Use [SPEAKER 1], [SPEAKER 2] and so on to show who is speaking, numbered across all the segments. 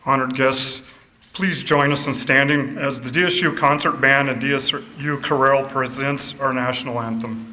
[SPEAKER 1] Honored guests, please join us in standing as the DSU Concert Band and DSU Chorale presents our national anthem.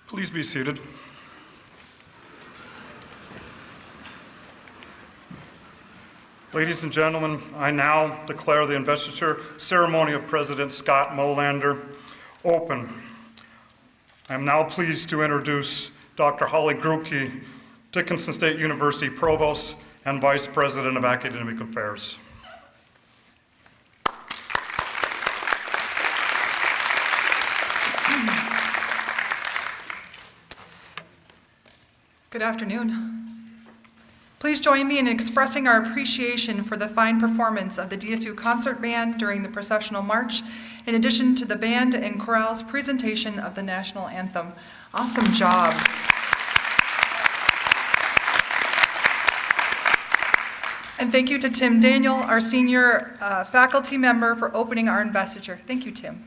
[SPEAKER 1] Please be seated. Ladies and gentlemen, I now declare the investiture ceremony of President Scott Mollander open. I am now pleased to introduce Dr. Holly Grucke, Dickinson State University Provost and Vice President of Academic Affairs.
[SPEAKER 2] Good afternoon. Please join me in expressing our appreciation for the fine performance of the DSU Concert Band during the processional march, in addition to the band and chorale's presentation of the national anthem. Awesome job. And thank you to Tim Daniel, our senior faculty member, for opening our investiture. Thank you, Tim.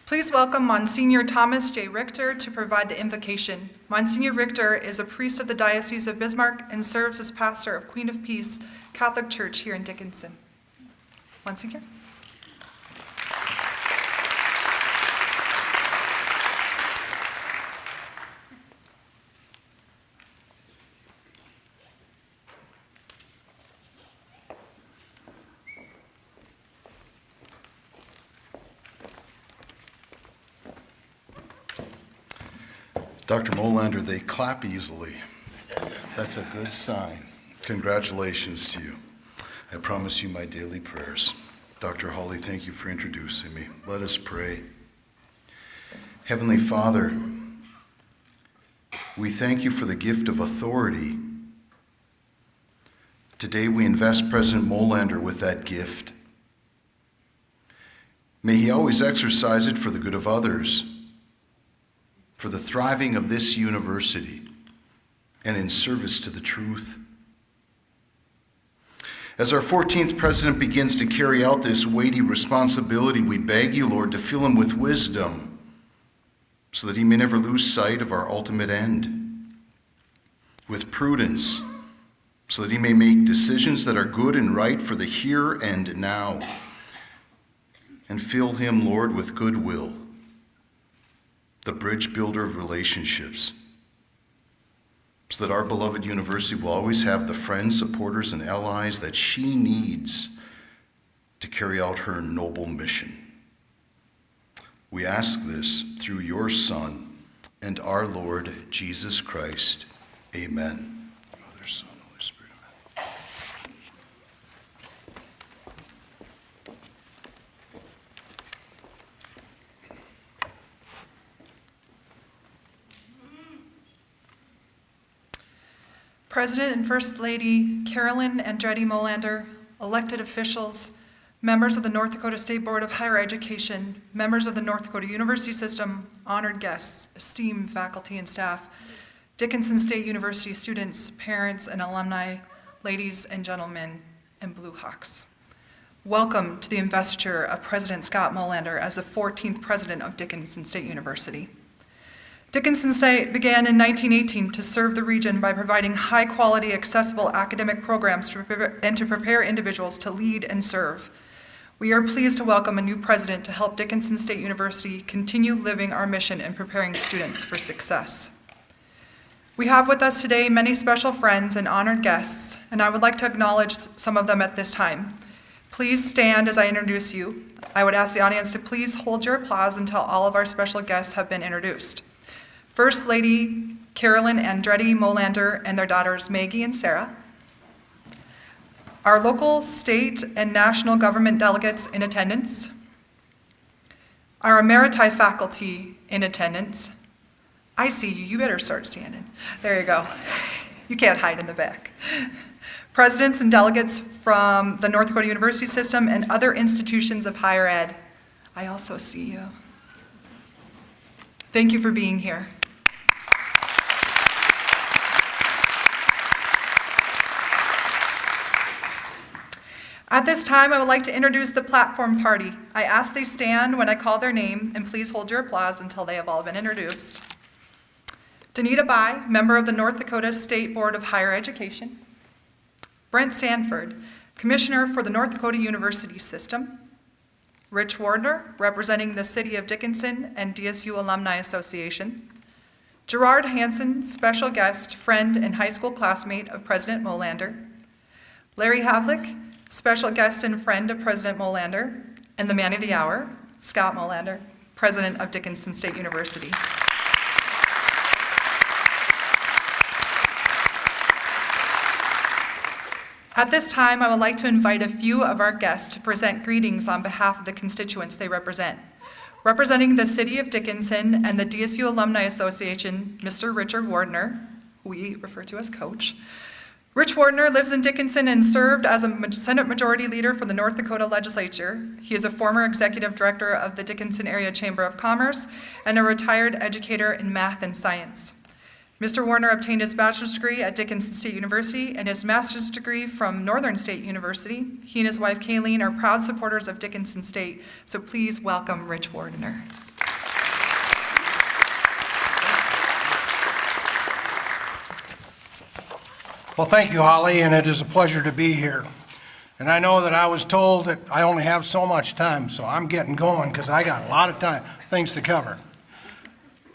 [SPEAKER 2] Please welcome Monsignor Thomas J. Richter to provide the invocation. Monsignor Richter is a priest of the Diocese of Bismarck and serves as pastor of Queen of Peace Catholic Church here in Dickinson. Monsignor.
[SPEAKER 3] Dr. Mollander, they clap easily. That's a good sign. Congratulations to you. I promise you my daily prayers. Dr. Holly, thank you for introducing me. Let us pray. Heavenly Father, we thank you for the gift of authority. Today we invest President Mollander with that gift. May he always exercise it for the good of others, for the thriving of this university, and in service to the truth. As our 14th president begins to carry out this weighty responsibility, we beg you, Lord, to fill him with wisdom so that he may never lose sight of our ultimate end, with prudence so that he may make decisions that are good and right for the here and now, and fill him, Lord, with goodwill, the bridge builder of relationships, so that our beloved university will always have the friends, supporters, and allies that she needs to carry out her noble mission. We ask this through your Son and our Lord Jesus Christ. Amen. Father, Son, Holy Spirit, amen.
[SPEAKER 2] President and First Lady Carolyn Andretti Mollander, elected officials, members of the North Dakota State Board of Higher Education, members of the North Dakota University System, honored guests, esteemed faculty and staff, Dickinson State University students, parents, and alumni, ladies and gentlemen, and Blue Hawks. Welcome to the investiture of President Scott Mollander as the 14th president of Dickinson State University. Dickinson State began in 1918 to serve the region by providing high-quality, accessible academic programs to prepare individuals to lead and serve. We are pleased to welcome a new president to help Dickinson State University continue living our mission and preparing students for success. We have with us today many special friends and honored guests, and I would like to acknowledge some of them at this time. Please stand as I introduce you. I would ask the audience to please hold your applause until all of our special guests have been introduced. First Lady Carolyn Andretti Mollander and their daughters Maggie and Sarah. Our local, state, and national government delegates in attendance. Our emeriti faculty in attendance. I see you, you better start standing. There you go. You can't hide in the back. Presidents and delegates from the North Dakota University System and other institutions of higher ed. I also see you. Thank you for being here. At this time, I would like to introduce the platform party. I ask they stand when I call their name, and please hold your applause until they have all been introduced. Danita Bai, member of the North Dakota State Board of Higher Education. Brent Sanford, Commissioner for the North Dakota University System. Rich Wardner, representing the City of Dickinson and DSU Alumni Association. Gerard Hansen, special guest, friend, and high school classmate of President Mollander. Larry Havlick, special guest and friend of President Mollander, and the man of the hour, Scott Mollander, President of Dickinson State University. At this time, I would like to invite a few of our guests to present greetings on behalf of the constituents they represent. Representing the City of Dickinson and the DSU Alumni Association, Mr. Richard Wardner, who we refer to as Coach. Rich Wardner lives in Dickinson and served as a Senate Majority Leader for the North Dakota Legislature. He is a former Executive Director of the Dickinson Area Chamber of Commerce and a retired educator in math and science. Mr. Warner obtained his bachelor's degree at Dickinson State University and his master's degree from Northern State University. He and his wife Kayleen are proud supporters of Dickinson State, so please welcome Rich Wardner.
[SPEAKER 4] Well, thank you, Holly, and it is a pleasure to be here. And I know that I was told that I only have so much time, so I'm getting going because I got a lot of time, things to cover.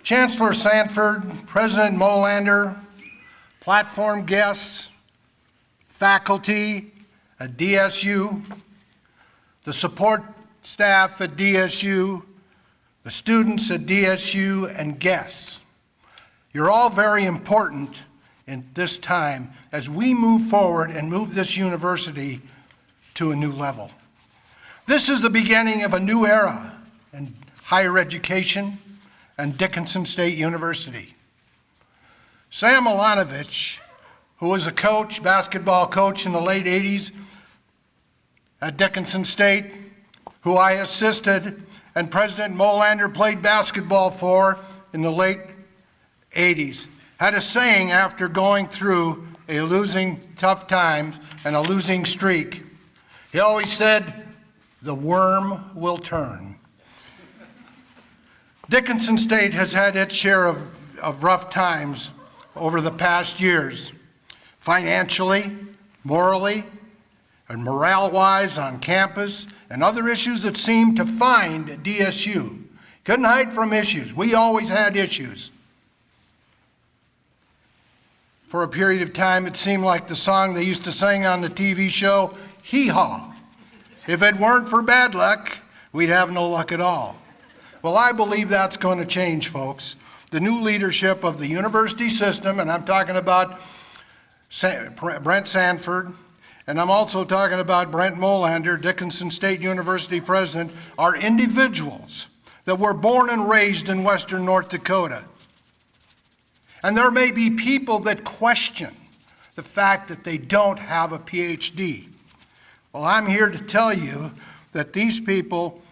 [SPEAKER 4] Chancellor Sanford, President Mollander, platform guests, faculty at DSU, the support staff at DSU, the students at DSU, and guests. You're all very important in this time as we move forward and move this university to a new level. This is the beginning of a new era in higher education and Dickinson State University. Sam Milanovich, who was a coach, basketball coach in the late 80s at Dickinson State, who I assisted and President Mollander played basketball for in the late 80s, had a saying after going through a losing tough times and a losing streak, he always said, "The worm will turn." Dickinson State has had its share of rough times over the past years, financially, morally, and morale-wise on campus, and other issues that seem to find DSU. Couldn't hide from issues. We always had issues. For a period of time, it seemed like the song they used to sing on the TV show, Hee-Haw. If it weren't for bad luck, we'd have no luck at all. Well, I believe that's going to change, folks. The new leadership of the university system, and I'm talking about Brent Sanford, and I'm also talking about Brent Mollander, Dickinson State University president, are individuals that were born and raised in western North Dakota. And there may be people that question the fact that they don't have a PhD. Well, I'm here to tell you that these people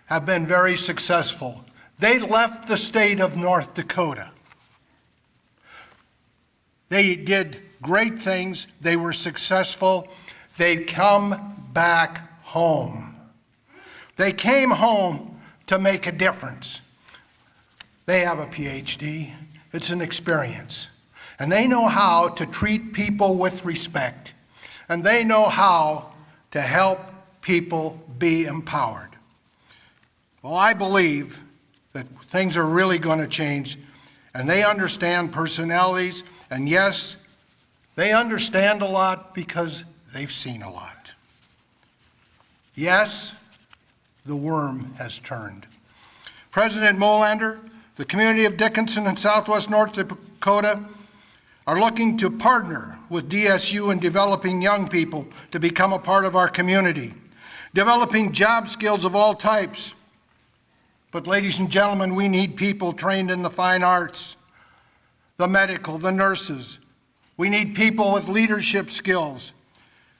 [SPEAKER 4] have been very successful. They left the state of North Dakota. They did great things. They were successful. They come back home. They came home to make a difference. They have a PhD. It's an experience. And they know how to treat people with respect. And they know how to help people be empowered. Well, I believe that things are really going to change, and they understand personalities, and yes, they understand a lot because they've seen a lot. Yes, the worm has turned. President Mollander, the community of Dickinson and Southwest North Dakota are looking to partner with DSU in developing young people to become a part of our community, developing job skills of all types. But ladies and gentlemen, we need people trained in the fine arts, the medical, the nurses. We need people with leadership skills.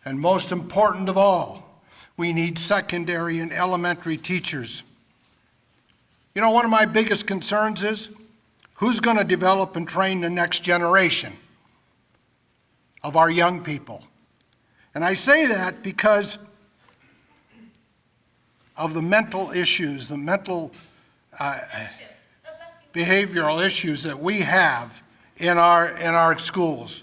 [SPEAKER 4] And most important of all, we need secondary and elementary teachers. You know, one of my biggest concerns is who's going to develop and train the next generation of our young people? And I say that because of the mental issues, the mental behavioral issues that we have in our schools.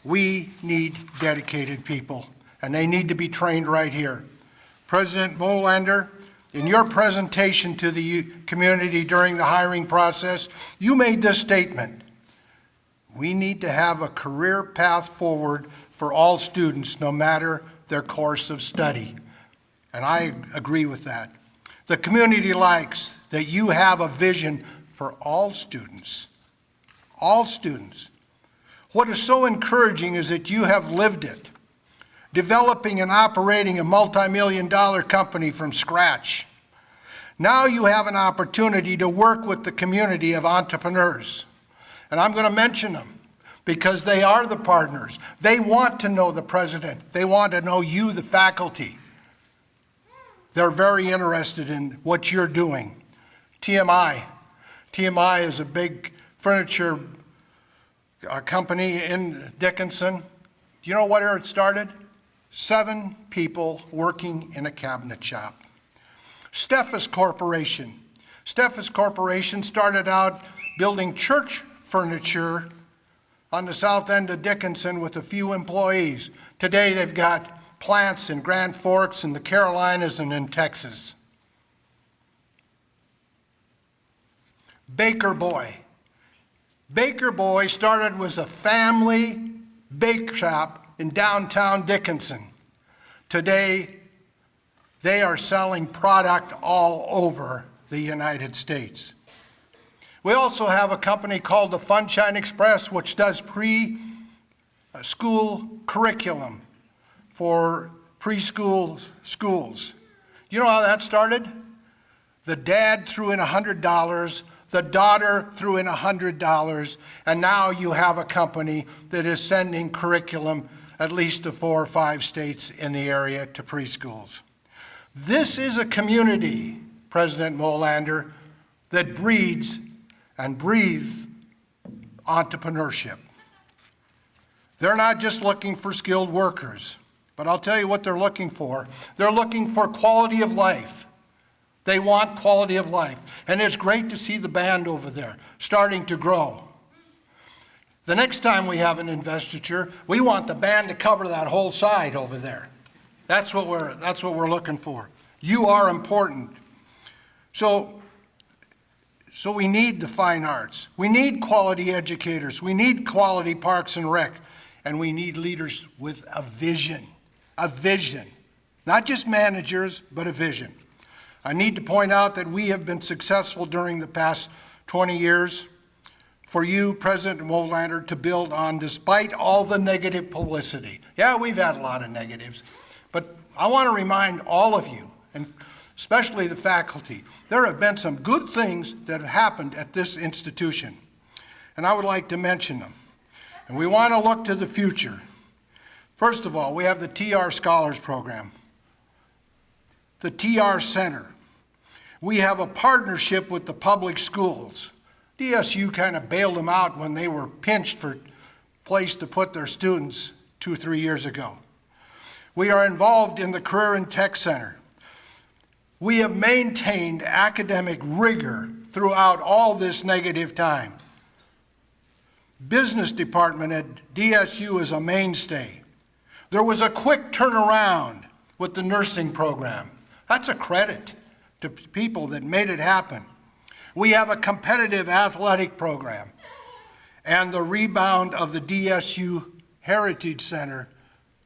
[SPEAKER 4] We need dedicated people, and they need to be trained right here. President Mollander, in your presentation to the community during the hiring process, you made this statement: we need to have a career path forward for all students, no matter their course of study. And I agree with that. The community likes that you have a vision for all students. All students. What is so encouraging is that you have lived it, developing and operating a multi-million-dollar company from scratch. Now you have an opportunity to work with the community of entrepreneurs. And I'm going to mention them because they are the partners. They want to know the president. They want to know you, the faculty. They're very interested in what you're doing. TMI. TMI is a big furniture company in Dickinson. Do you know where it started? 7 people working in a cabinet shop. Steffes Corporation. Steffes Corporation started out building church furniture on the south end of Dickinson with a few employees. Today they've got plants in Grand Forks and the Carolinas and in Texas. Baker Boy. Baker Boy started with a family bake shop in downtown Dickinson. Today, they are selling product all over the United States. We also have a company called the Funshine Express, which does pre-school curriculum for preschool schools. You know how that started? The dad threw in $100, the daughter threw in $100, and now you have a company that is sending curriculum at least to 4 or 5 states in the area to preschools. This is a community, President Mollander, that breeds and breathes entrepreneurship. They're not just looking for skilled workers, but I'll tell you what they're looking for. They're looking for quality of life. They want quality of life. And it's great to see the band over there starting to grow. The next time we have an investiture, we want the band to cover that whole side over there. That's what we're looking for. You are important. So we need the fine arts. We need quality educators. We need quality parks and rec. And we need leaders with a vision. A vision. Not just managers, but a vision. I need to point out that we have been successful during the past 20 years for you, President Mollander, to build on despite all the negative publicity. Yeah, we've had a lot of negatives, but I want to remind all of you, and especially the faculty, there have been some good things that have happened at this institution, and I would like to mention them. And we want to look to the future. First of all, we have the TR Scholars Program, the TR Center. We have a partnership with the public schools. DSU kind of bailed them out when they were pinched for a place to put their students 2 or 3 years ago. We are involved in the Career and Tech Center. We have maintained academic rigor throughout all this negative time. Business department at DSU is a mainstay. There was a quick turnaround with the nursing program. That's a credit to people that made it happen. We have a competitive athletic program, and the rebound of the DSU Heritage Center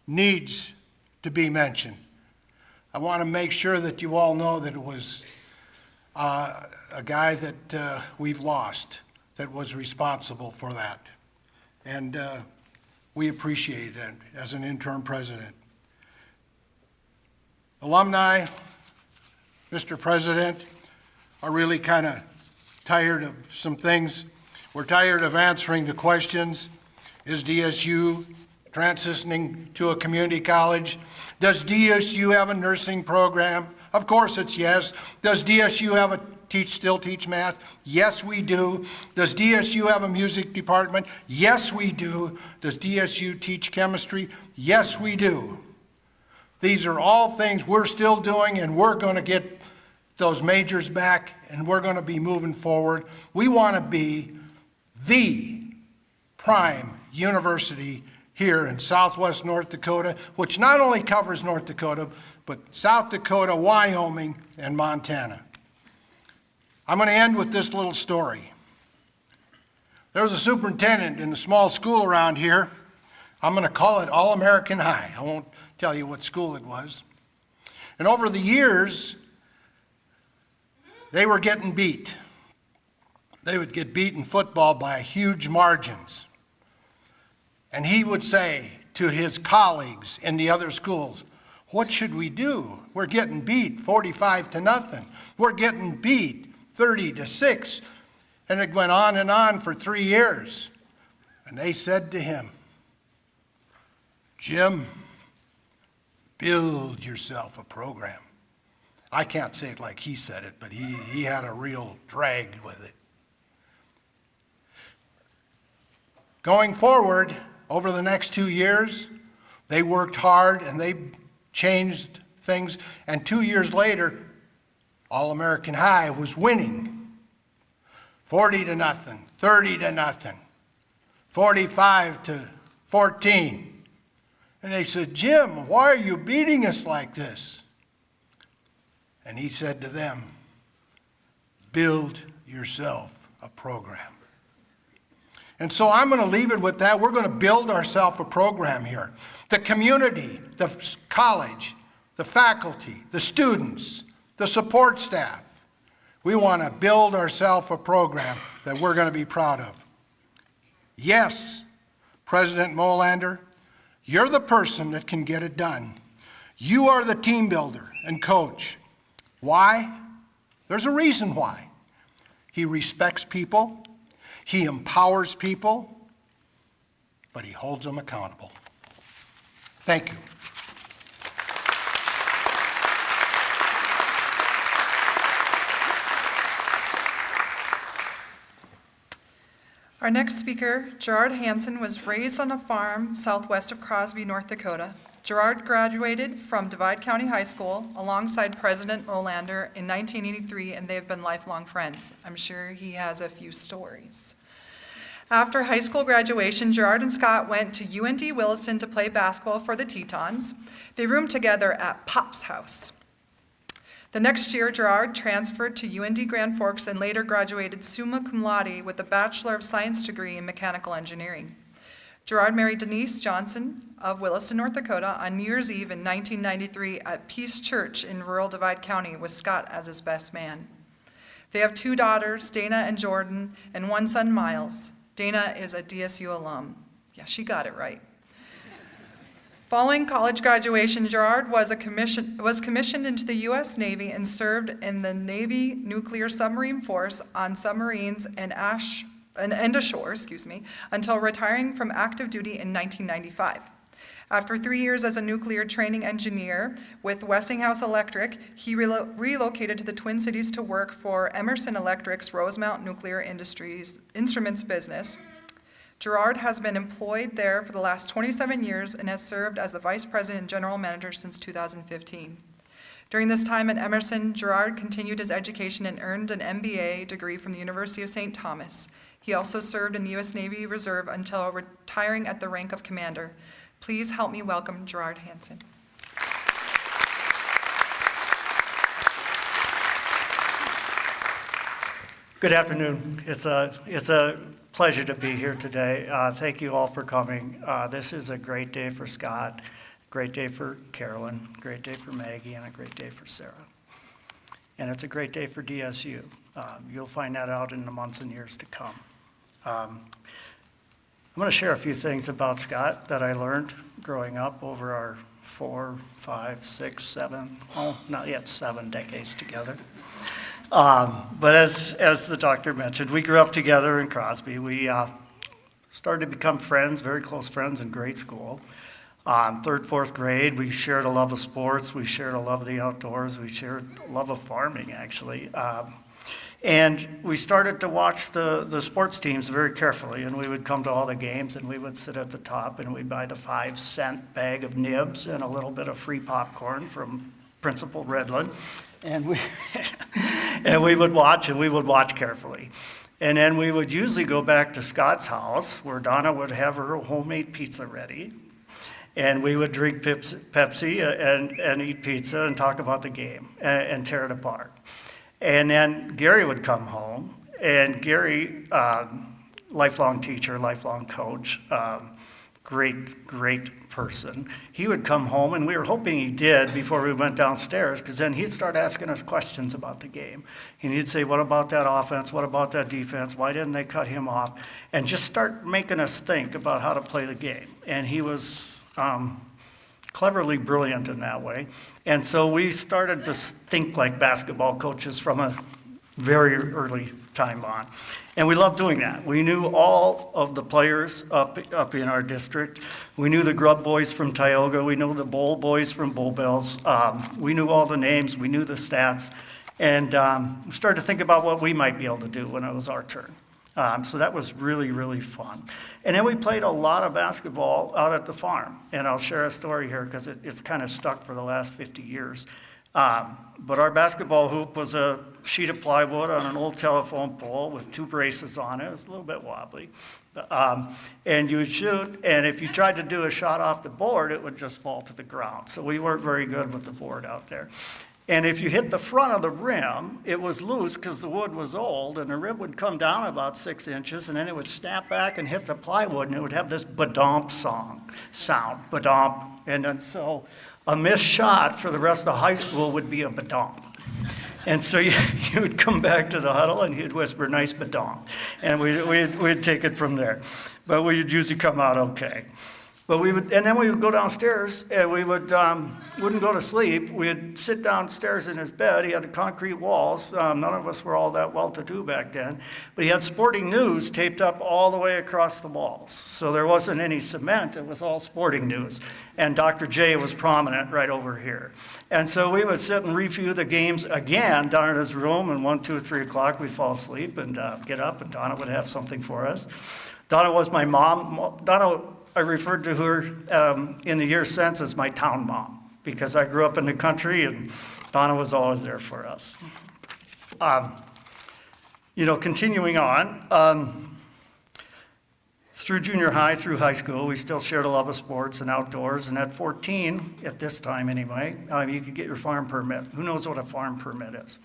[SPEAKER 4] needs to be mentioned. I want to make sure that you all know that it was a guy that we've lost that was responsible for that. And we appreciate it as an interim president. Alumni, Mr. President, are really kind of tired of some things. We're tired of answering the questions. Is DSU transitioning to a community college? Does DSU have a nursing program? Of course it's yes. Does DSU have a still teach math? Yes, we do. Does DSU have a music department? Yes, we do. Does DSU teach chemistry? Yes, we do. These are all things we're still doing, and we're going to get those majors back, and we're going to be moving forward. We want to be the prime university here in Southwest North Dakota, which not only covers North Dakota, but South Dakota, Wyoming, and Montana. I'm going to end with this little story. There was a superintendent in a small school around here. I'm going to call it All-American High. I won't tell you what school it was. And over the years, they were getting beat. They would get beat in football by huge margins. And he would say to his colleagues in the other schools, what should we do? We're getting beat 45-0. We're getting beat 30-6. And it went on for 3 years. And they said to him, Jim, build yourself a program. I can't say it like he said it, but he had a real drag with it. Going forward, over the next 2 years, they worked hard and they changed things. And 2 years later, All-American High was winning 40-0, 30-0, 45-14. And they said, Jim, why are you beating us like this? And he said to them, build yourself a program. And so I'm going to leave it with that. We're going to build ourselves a program here. The community, the college, the faculty, the students, the support staff. We want to build ourselves a program that we're going to be proud of. Yes, President Mollander, you're the person that can get it done. You are the team builder and coach. Why? There's a reason why. He respects people. He empowers people, but he holds them accountable. Thank you.
[SPEAKER 2] Our next speaker, Gerard Hansen, was raised on a farm southwest of Crosby, North Dakota. Gerard graduated from Divide County High School alongside President Mollander in 1983, and they've been lifelong friends. I'm sure he has a few stories. After high school graduation, Gerard and Scott went to UND Williston to play basketball for the Tetons. They roomed together at Pop's house. The next year, Gerard transferred to UND Grand Forks and later graduated summa cum laude with a Bachelor of Science degree in mechanical engineering. Gerard married Denise Johnson of Williston, North Dakota on New Year's Eve in 1993 at Peace Church in rural Divide County with Scott as his best man. They have 2 daughters, Dana and Jordan, and 1 son, Miles. Dana is a DSU alum. Yeah, she got it right. Following college graduation, Gerard was commissioned into the U.S. Navy and served in the Navy Nuclear Submarine Force on submarines and ashore, until retiring from active duty in 1995. After 3 years as a nuclear training engineer with Westinghouse Electric, he relocated to the Twin Cities to work for Emerson Electric's Rosemount Nuclear Instruments business. Gerard has been employed there for the last 27 years and has served as the vice president and general manager since 2015. During this time at Emerson, Gerard continued his education and earned an MBA degree from the University of St. Thomas. He also served in the U.S. Navy Reserve until retiring at the rank of commander. Please help me welcome Gerard Hansen.
[SPEAKER 5] Good afternoon. It's a pleasure to be here today. Thank you all for coming. This is a great day for Scott, great day for Carolyn, great day for Maggie, and a great day for Sarah. And it's a great day for DSU. You'll find that out in the months and years to come. I'm going to share a few things about Scott that I learned growing up over our 4, 5, 6, 7, not yet 7 decades together. But as the doctor mentioned, we grew up together in Crosby. We started to become friends, very close friends in grade school. 3rd, 4th grade, we shared a love of sports. We shared a love of the outdoors. We shared a love of farming, actually. And we started to watch the sports teams very carefully, and we would come to all the games, and we would sit at the top, and we'd buy the 5-cent bag of nibs and a little bit of free popcorn from Principal Redland. And we would watch carefully. And then we would usually go back to Scott's house where Donna would have her homemade pizza ready. And we would drink Pepsi and eat pizza and talk about the game and tear it apart. And then Gary would come home, and Gary, lifelong teacher, lifelong coach, great person. He would come home, and we were hoping he did before we went downstairs, because then he'd start asking us questions about the game. And he'd say, what about that offense? What about that defense? Why didn't they cut him off? And just start making us think about how to play the game. And he was cleverly brilliant in that way. And so we started to think like basketball coaches from a very early time on. And we loved doing that. We knew all of the players up in our district. We knew the Grub boys from Tioga. We knew the Bowl boys from Bull Bells. We knew all the names. We knew the stats. And we started to think about what we might be able to do when it was our turn. So that was really, really fun. And then we played a lot of basketball out at the farm. And I'll share a story here because it's kind of stuck for the last 50 years. But our basketball hoop was a sheet of plywood on an old telephone pole with 2 braces on it. It was a little bit wobbly. And you would shoot, and if you tried to do a shot off the board, it would just fall to the ground. So we weren't very good with the board out there. And if you hit the front of the rim, it was loose because the wood was old, and the rim would come down about 6 inches, and then it would snap back and hit the plywood, and it would have this ba-domp sound, ba-domp. And then so a missed shot for the rest of high school would be a ba-domp. And so you would come back to the huddle, and you'd whisper, nice ba-domp. And we'd take it from there. But we'd usually come out okay. But and then we would go downstairs and we wouldn't go to sleep. We'd sit downstairs in his bed. He had the concrete walls. None of us were all that well-to-do back then. But he had sporting news taped up all the way across the walls. So there wasn't any cement. It was all sporting news. And Dr. J was prominent right over here. And so we would sit and review the games again down in his room. And 1, 2, 3 o'clock, we'd fall asleep and get up, and Donna would have something for us. Donna was my mom. I referred to her in the years since as my town mom, because I grew up in the country and Donna was always there for us. Continuing on, through junior high, through high school, we still shared a love of sports and outdoors. And at 14, at this time anyway, you could get your farm permit. Who knows what a farm permit is?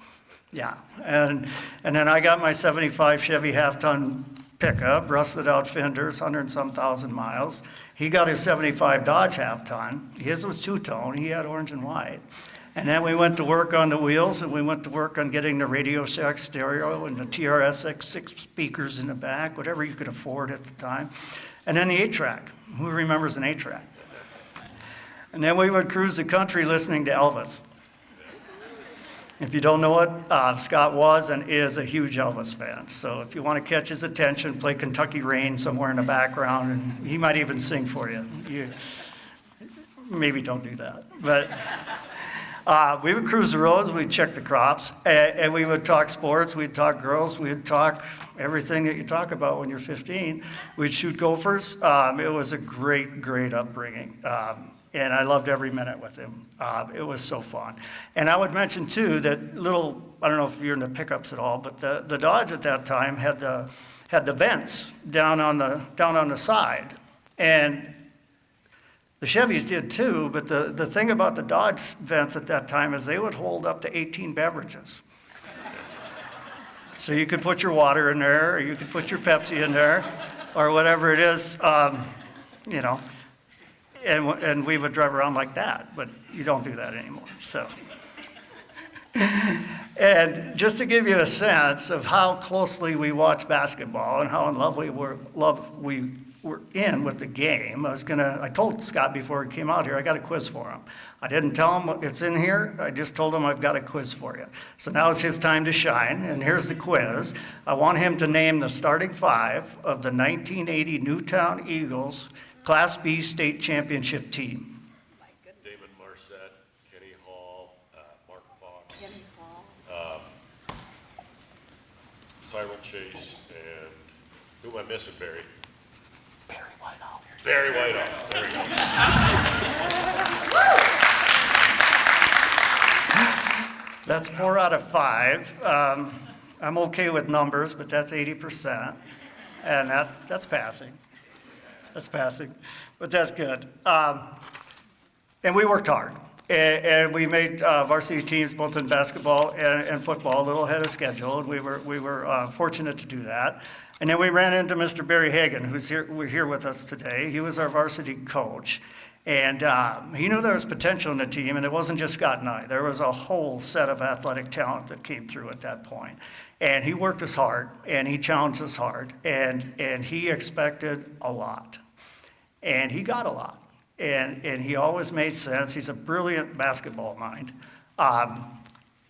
[SPEAKER 5] Yeah. And then I got my 75 Chevy half-ton pickup, rusted out fenders, 100 and some thousand miles. He got his 75 Dodge half-ton. His was two-tone. He had orange and white. And then we went to work on the wheels, and we went to work on getting the Radio Shack stereo and the TRS-X 6 speakers in the back, whatever you could afford at the time. And then the 8-track. Who remembers an 8-track? And then we would cruise the country listening to Elvis. If you don't know it, Scott was and is a huge Elvis fan. So if you want to catch his attention, play Kentucky Rain somewhere in the background, and he might even sing for you. Maybe don't do that. But we would cruise the roads, we'd check the crops, and we would talk sports, we'd talk girls, we'd talk everything that you talk about when you're 15. We'd shoot gophers. It was a great, great upbringing. And I loved every minute with him. It was so fun. And I would mention, too, that I don't know if you're into pickups at all, but the Dodge at that time had the vents down on the side. And the Chevys did, too, but the thing about the Dodge vents at that time is they would hold up to 18 beverages. So you could put your water in there, or you could put your Pepsi in there, or whatever it is, And we would drive around like that, but you don't do that anymore. So, and just to give you a sense of how closely we watch basketball and how in love we were in with the game, I told Scott before he came out here, I got a quiz for him. I didn't tell him it's in here. I just told him I've got a quiz for you. So now it's his time to shine, and here's the quiz. I want him to name the starting 5 of the 1980 Newtown Eagles Class B state championship team.
[SPEAKER 6] David Marset, Kenny Hall, Mark Fox, Cyril Chase, and who am I missing, Barry? Barry Whiteout. Barry Whiteout. There we go.
[SPEAKER 5] That's 4 out of 5. I'm okay with numbers, but that's 80%, and that's passing. That's passing, but that's good. And we worked hard, and we made varsity teams both in basketball and football a little ahead of schedule, and we were fortunate to do that. And then we ran into Mr. Barry Hagan, we're here with us today. He was our varsity coach, and he knew there was potential in the team, and it wasn't just Scott and I. There was a whole set of athletic talent that came through at that point. And he worked us hard, and he challenged us hard, and he expected a lot. And he got a lot, and he always made sense. He's a brilliant basketball mind.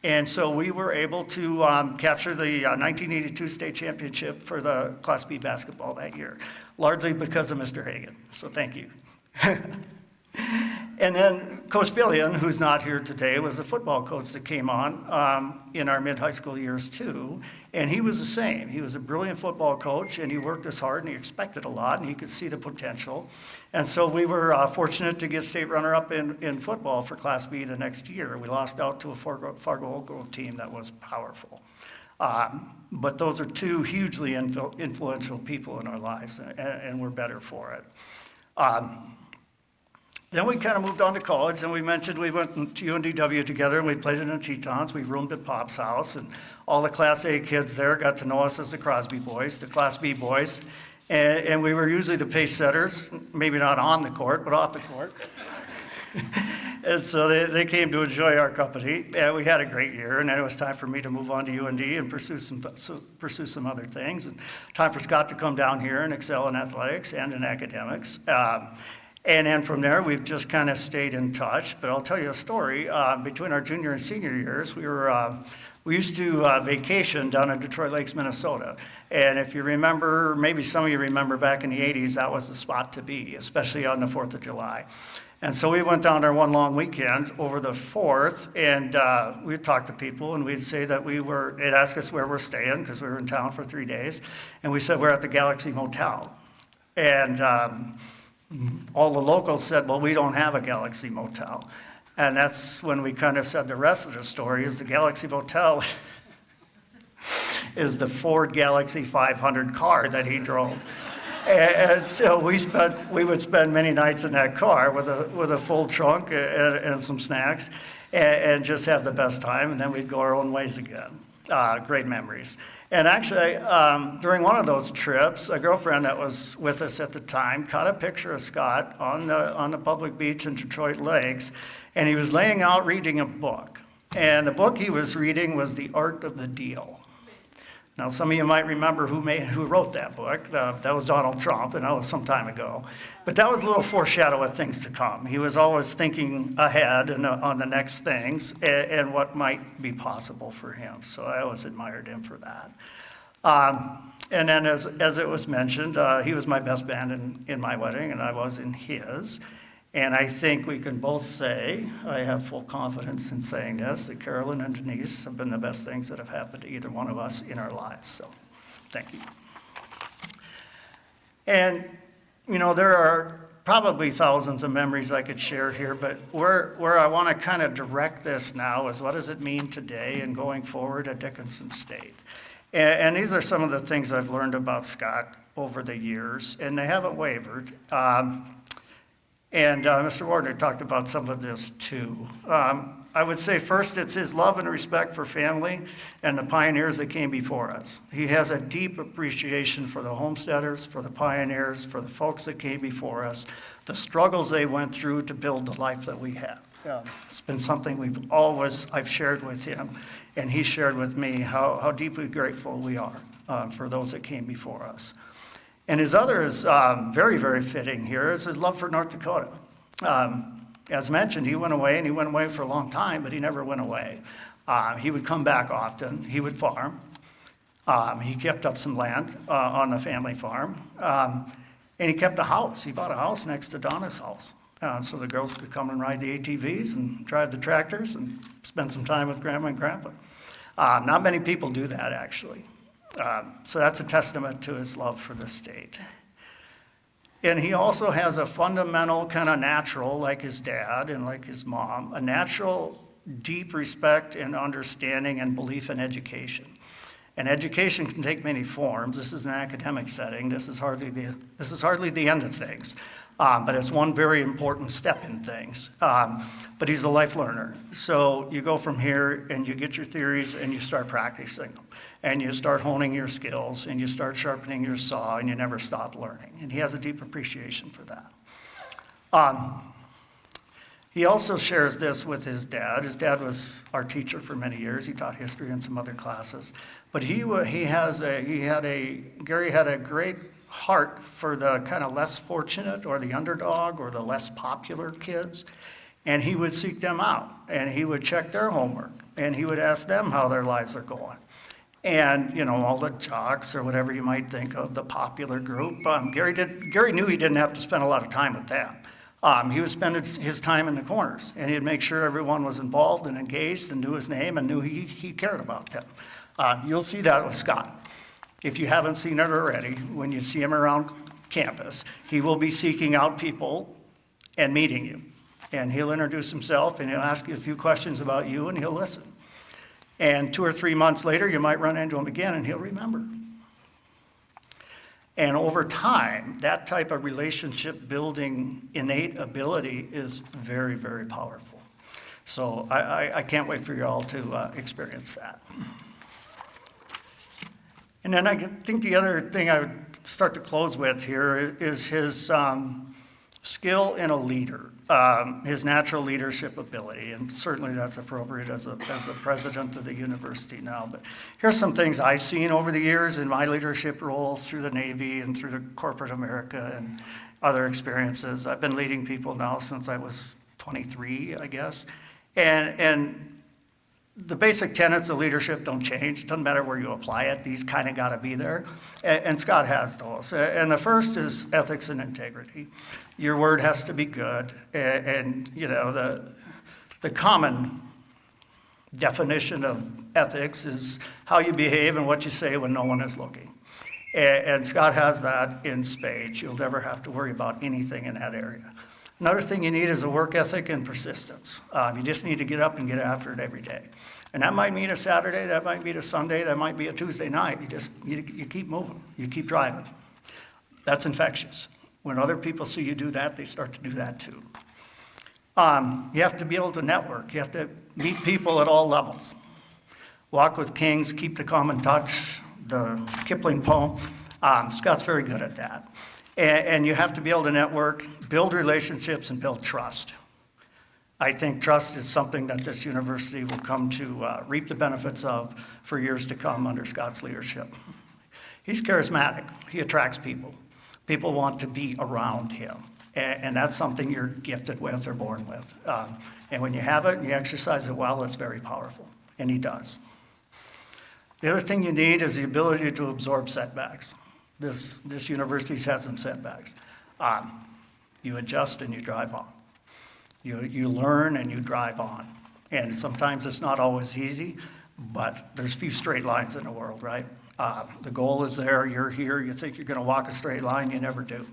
[SPEAKER 5] And so we were able to capture the 1982 state championship for the Class B basketball that year, largely because of Mr. Hagan. So thank you. And then Coach Fillion, who's not here today, was a football coach that came on in our mid-high school years too. And he was the same. He was a brilliant football coach, and he worked us hard, and he expected a lot, and he could see the potential. And so we were fortunate to get state runner-up in football for Class B the next year. We lost out to a Fargo Oak Grove team that was powerful. But those are 2 hugely influential people in our lives, and we're better for it. Then we kind of moved on to college, and we mentioned we went to UNDW together, and we played in the Tetons. We roomed at Pop's house, and all the Class A kids there got to know us as the Crosby boys, the Class B boys. And we were usually the pace setters, maybe not on the court, but off the court. And so they came to enjoy our company, and we had a great year. And then it was time for me to move on to UND and pursue some other things, and time for Scott to come down here and excel in athletics and in academics. And then from there, we've just kind of stayed in touch. But I'll tell you a story. Between our junior and senior years, we used to vacation down in Detroit Lakes, Minnesota. And if you remember, maybe some of you remember back in the 80s, that was the spot to be, especially on the 4th of July. And so we went down there one long weekend over the 4th, and we'd talk to people, and we'd say that they'd ask us where we're staying, because we were in town for 3 days. And we said, we're at the Galaxy Motel. And all the locals said, well, we don't have a Galaxy Motel. And that's when we kind of said the rest of the story is the Galaxy Motel is the Ford Galaxy 500 car that he drove. And so we would spend many nights in that car with a full trunk and some snacks and just have the best time. And then we'd go our own ways again. Great memories. And actually, during one of those trips, a girlfriend that was with us at the time caught a picture of Scott on the public beach in Detroit Lakes, and he was laying out reading a book. And the book he was reading was The Art of the Deal. Now, some of you might remember who wrote that book. That was Donald Trump, and that was some time ago. But that was a little foreshadow of things to come. He was always thinking ahead and on the next things and what might be possible for him. So I always admired him for that. And then as it was mentioned, he was my best man in my wedding, and I was in his. And I think we can both say, I have full confidence in saying this, that Carolyn and Denise have been the best things that have happened to either one of us in our lives. So, thank you. And, you know, there are probably thousands of memories I could share here, but where I want to kind of direct this now is what does it mean today and going forward at Dickinson State? And these are some of the things I've learned about Scott over the years, and they haven't wavered. And Mr. Warner talked about some of this too. I would say first it's his love and respect for family and the pioneers that came before us. He has a deep appreciation for the homesteaders, for the pioneers, for the folks that came before us, the struggles they went through to build the life that we have. It's been something I've shared with him, and he shared with me how deeply grateful we are for those that came before us. And his other is very, very fitting here is his love for North Dakota. As mentioned, he went away, and he went away for a long time, but he never went away. He would come back often. He would farm. He kept up some land on the family farm. And he kept a house. He bought a house next to Donna's house. So the girls could come and ride the ATVs and drive the tractors and spend some time with Grandma and Grandpa. Not many people do that, actually. So that's a testament to his love for the state. And he also has a fundamental kind of natural, like his dad and like his mom, a natural deep respect and understanding and belief in education. And education can take many forms. This is an academic setting. This is hardly the end of things. But it's one very important step in things. But he's a life learner. So you go from here and you get your theories and you start practicing them. And you start honing your skills and you start sharpening your saw and you never stop learning. And he has a deep appreciation for that. He also shares this with his dad. His dad was our teacher for many years. He taught history and some other classes. But Gary had a great heart for the kind of less fortunate or the underdog or the less popular kids. And he would seek them out and he would check their homework and he would ask them how their lives are going. And, you know, all the jocks or whatever you might think of, the popular group, Gary knew he didn't have to spend a lot of time with them. He would spend his time in the corners, and he'd make sure everyone was involved and engaged and knew his name and knew he cared about them. You'll see that with Scott. If you haven't seen it already, when you see him around campus, he will be seeking out people and meeting you. And he'll introduce himself, and he'll ask you a few questions about you, and he'll listen. And 2 or 3 months later, you might run into him again, and he'll remember. And over time, that type of relationship building innate ability is very, very powerful. So I can't wait for you all to experience that. And then I think the other thing I would start to close with here is his skill in a leader, his natural leadership ability, and certainly that's appropriate as the president of the university now. But here's some things I've seen over the years in my leadership roles through the Navy and through the corporate America other experiences. I've been leading people now since I was 23, I guess. And the basic tenets of leadership don't change. It doesn't matter where you apply it. These kind of got to be there. And Scott has those. And the first is ethics and integrity. Your word has to be good. And you know, the common definition of ethics is how you behave and what you say when no one is looking. And Scott has that in spades. You'll never have to worry about anything in that area. Another thing you need is a work ethic and persistence. You just need to get up and get after it every day. And that might mean a Saturday, that might mean a Sunday, that might be a Tuesday night. You keep moving, you keep driving. That's infectious. When other people see you do that, they start to do that too. You have to be able to network. You have to meet people at all levels. Walk with kings, keep the common touch, the Kipling poem. Scott's very good at that. And you have to be able to network, build relationships, and build trust. I think trust is something that this university will come to reap the benefits of for years to come under Scott's leadership. He's charismatic. He attracts people. People want to be around him. And that's something you're gifted with or born with. And when you have it and you exercise it well, it's very powerful. And he does. The other thing you need is the ability to absorb setbacks. This university's had some setbacks. You adjust and you drive on. You learn and you drive on. And sometimes it's not always easy, but there's few straight lines in the world, right? The goal is there, you're here, you think you're gonna walk a straight line, you never do.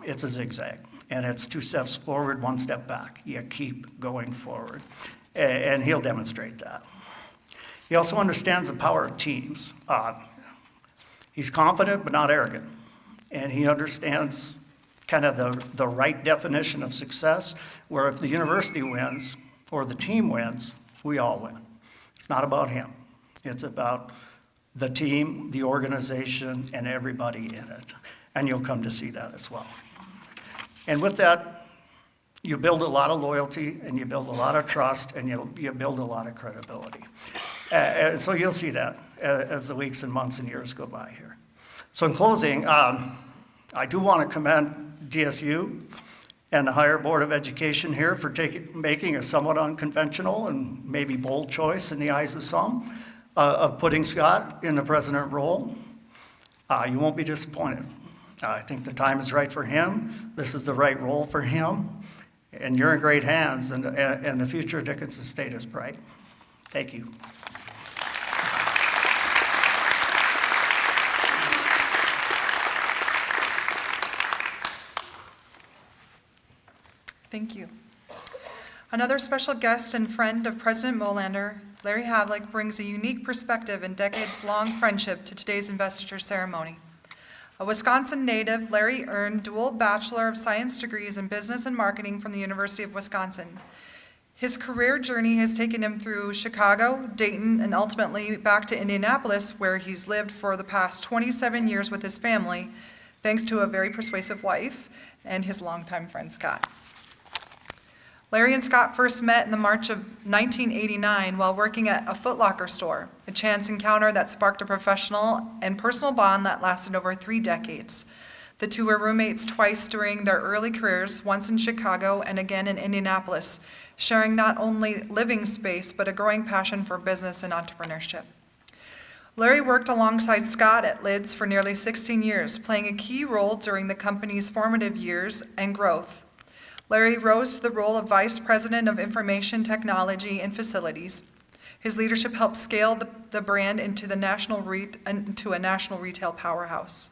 [SPEAKER 5] It's a zigzag, and it's 2 steps forward, 1 step back. You keep going forward, and he'll demonstrate that. He also understands the power of teams. He's confident but not arrogant, and he understands kind of the right definition of success, where if the university wins or the team wins, we all win. It's not about him. It's about the team, the organization, and everybody in it. And you'll come to see that as well. And with that, you build a lot of loyalty, and you build a lot of trust, and you build a lot of credibility. And so you'll see that as the weeks and months and years go by here. So in closing, I do want to commend DSU and the higher Board of Education here for making a somewhat unconventional and maybe bold choice in the eyes of some of putting Scott in the president role. You won't be disappointed. I think the time is right for him. This is the right role for him. And you're in great hands, and the future of Dickinson State is bright. Thank you.
[SPEAKER 2] Thank you. Another special guest and friend of President Mollander, Larry Havlick, brings a unique perspective and decades-long friendship to today's investiture ceremony. A Wisconsin native, Larry earned dual Bachelor of Science degrees in Business and Marketing from the University of Wisconsin. His career journey has taken him through Chicago, Dayton, and ultimately back to Indianapolis, where he's lived for the past 27 years with his family, thanks to a very persuasive wife and his longtime friend, Scott. Larry and Scott first met in the March of 1989 while working at a Foot Locker store, a chance encounter that sparked a professional and personal bond that lasted over 3 decades. The two were roommates twice during their early careers, once in Chicago and again in Indianapolis, sharing not only living space, but a growing passion for business and entrepreneurship. Larry worked alongside Scott at Lids for nearly 16 years, playing a key role during the company's formative years and growth. Larry rose to the role of Vice President of Information Technology and Facilities. His leadership helped scale the brand into a national retail powerhouse.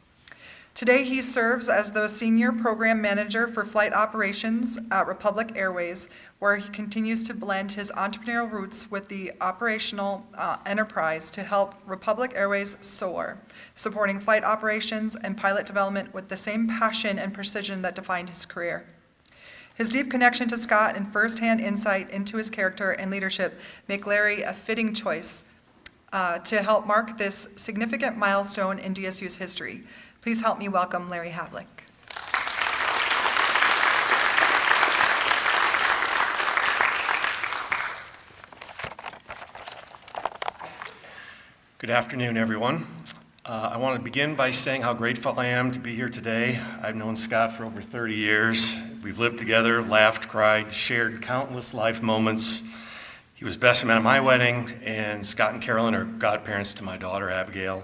[SPEAKER 2] Today, he serves as the Senior Program Manager for Flight Operations at Republic Airways, where he continues to blend his entrepreneurial roots with the operational enterprise to help Republic Airways soar, supporting flight operations and pilot development with the same passion and precision that defined his career. His deep connection to Scott and firsthand insight into his character and leadership make Larry a fitting choice to help mark this significant milestone in DSU's history. Please help me welcome Larry Havlick.
[SPEAKER 7] Good afternoon, everyone. I want to begin by saying how grateful I am to be here today. I've known Scott for over 30 years. We've lived together, laughed, cried, shared countless life moments. He was best man at my wedding, and Scott and Carolyn are godparents to my daughter, Abigail.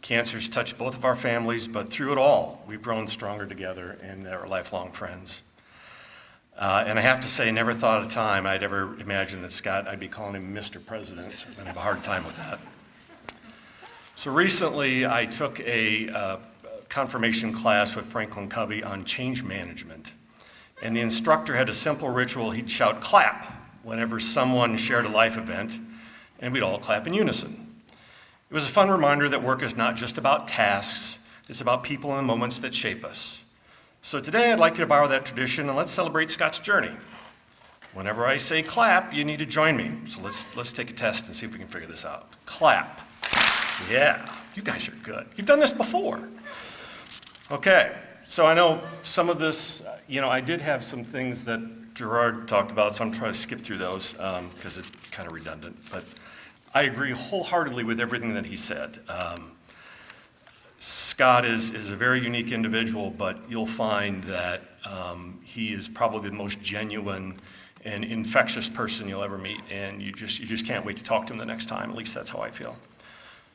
[SPEAKER 7] Cancer's touched both of our families, but through it all, we've grown stronger together and are lifelong friends. And I have to say, I never thought at a time I'd ever imagined that Scott, I'd be calling him Mr. President, so I'm going to have a hard time with that. So recently, I took a confirmation class with Franklin Covey on change management. And the instructor had a simple ritual. He'd shout, "Clap," whenever someone shared a life event, and we'd all clap in unison. It was a fun reminder that work is not just about tasks, it's about people and the moments that shape us. So today, I'd like you to borrow that tradition, and let's celebrate Scott's journey. Whenever I say clap, you need to join me. So let's take a test and see if we can figure this out. Clap. Yeah, you guys are good. You've done this before. Okay, so I know some of this, I did have some things that Gerard talked about, so I'm trying to skip through those because it's kind of redundant. But I agree wholeheartedly with everything that he said. Scott is a very unique individual, but you'll find that he is probably the most genuine and infectious person you'll ever meet, and you just can't wait to talk to him the next time. At least that's how I feel.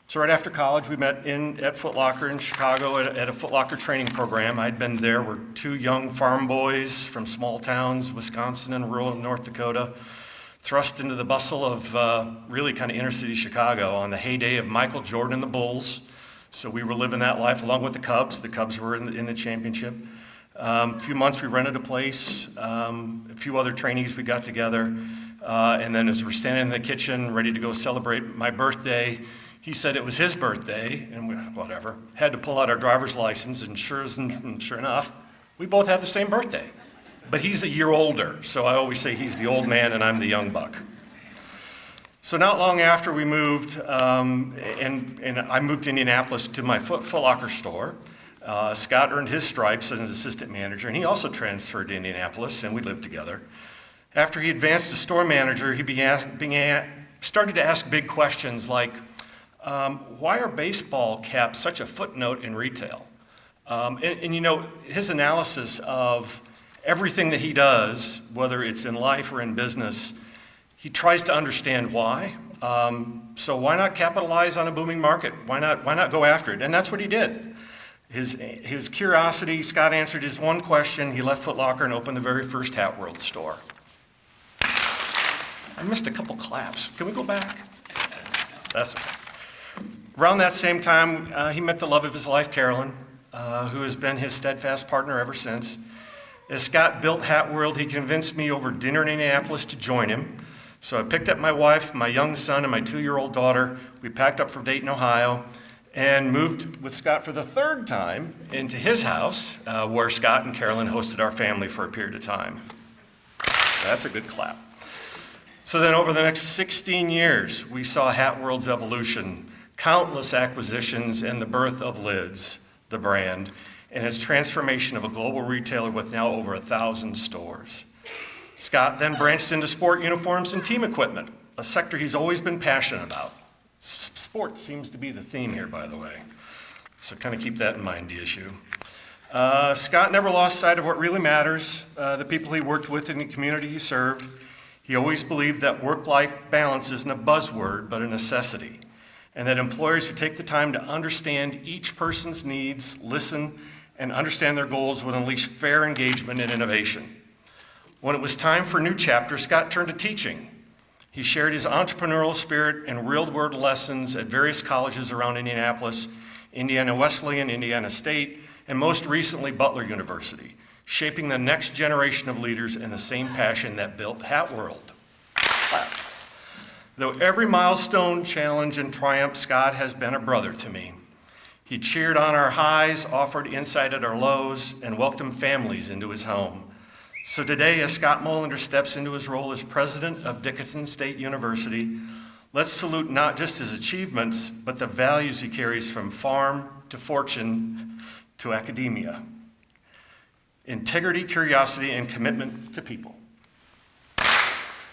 [SPEAKER 7] So right after college, we met at Foot Locker in Chicago at a Foot Locker training program. I'd been there. We're two young farm boys from small towns, Wisconsin and rural North Dakota, thrust into the bustle of really kind of inner city Chicago on the heyday of Michael Jordan and the Bulls. So we were living that life along with the Cubs. The Cubs were in the championship. A few months we rented a place. A few other trainees we got together. And then as we're standing in the kitchen ready to go celebrate my birthday, he said it was his birthday, and we, whatever, had to pull out our driver's license, and sure enough, we both have the same birthday. But he's a year older, so I always say he's the old man and I'm the young buck. So not long after we moved, and I moved to Indianapolis to my Foot Locker store, Scott earned his stripes as an assistant manager, and he also transferred to Indianapolis, and we lived together. After he advanced to store manager, he started to ask big questions like, why are baseball caps such a footnote in retail? His analysis of everything that he does, whether it's in life or in business, he tries to understand why. So why not capitalize on a booming market? Why not go after it? And that's what he did. His curiosity, Scott answered his one question. He left Foot Locker and opened the very first Hat World store. I missed a couple claps. Can we go back? That's okay. Around that same time, he met the love of his life, Carolyn, who has been his steadfast partner ever since. As Scott built Hat World, he convinced me over dinner in Indianapolis to join him. So I picked up my wife, my young son, and my 2-year-old daughter. We packed up for Dayton, Ohio, and moved with Scott for the third time into his house, where Scott and Carolyn hosted our family for a period of time. That's a good clap. So then over the next 16 years, we saw Hat World's evolution, countless acquisitions, and the birth of Lids, the brand, and its transformation of a global retailer with now over 1,000 stores. Scott then branched into sport uniforms and team equipment, a sector he's always been passionate about. Sport seems to be the theme here, by the way, so kind of keep that in mind, DSU. Scott never lost sight of what really matters, the people he worked with and the community he served. He always believed that work-life balance isn't a buzzword, but a necessity, and that employers who take the time to understand each person's needs, listen, and understand their goals would unleash fair engagement and innovation. When it was time for a new chapter, Scott turned to teaching. He shared his entrepreneurial spirit and real-world lessons at various colleges around Indianapolis, Indiana Wesleyan, Indiana State, and most recently Butler University, shaping the next generation of leaders in the same passion that built Hat World. Though every milestone, challenge, and triumph, Scott has been a brother to me. He cheered on our highs, offered insight at our lows, and welcomed families into his home. So today, as Scott Mollander steps into his role as president of Dickinson State University, let's salute not just his achievements, but the values he carries from farm to fortune to academia. Integrity, curiosity, and commitment to people.